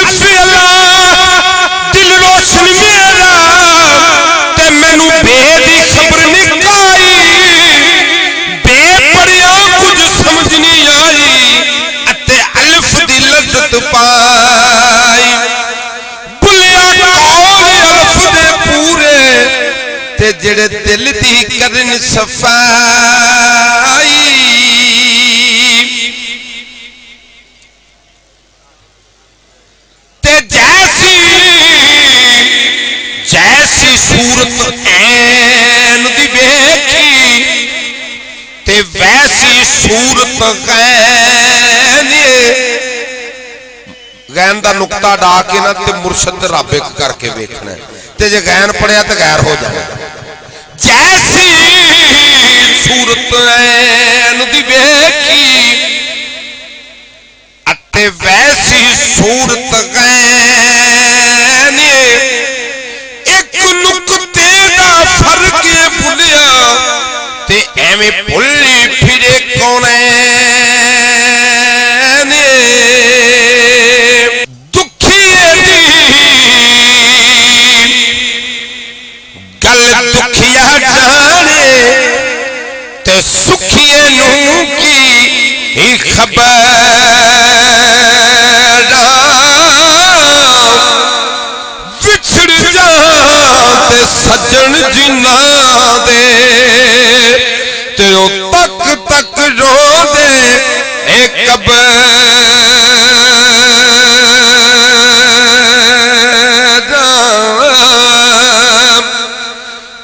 عفو اللہ دل روشن میرا تے مینوں بے دی خبر نہیں کائی بے پڑھیا کچھ سمجھ نہیں آئی اتے الف دی لذت پائی بھلیا نہ ہوئے الف دے پورے تے جڑے دل دی کرن صفائی تے جیسی صورت عین دی ویکھی تے ویسی صورت غین غین دا نقطہ ڈا کے نا تے مرشد رابق کر کے ویکھنا ہے تے جے غین پڑھیا تے غیر ہو جائے جیسی صورت عین دی ویکھی اتے ویسی صورت غین ایک نقطے دا فرق بھلیا تے ایویں بھلی پھرے کونین گل دکھیا جانے تے سکھیے نوں کی خبر بچھڑ جاتے سجن جنا دے تے او تک تک رو دے اے قبر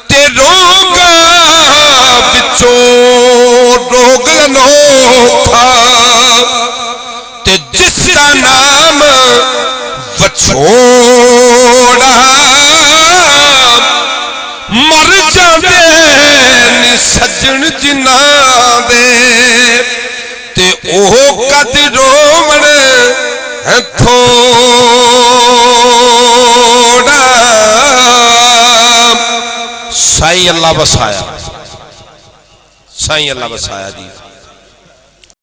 تے روگا بچو روگا نوکھا تے جس دا نام وچھوڑا مر جاندے سجن جنا دے تے اوہ قد رومن تھوڑا سائیں اللہ بسایا سائیں اللہ بسایا جی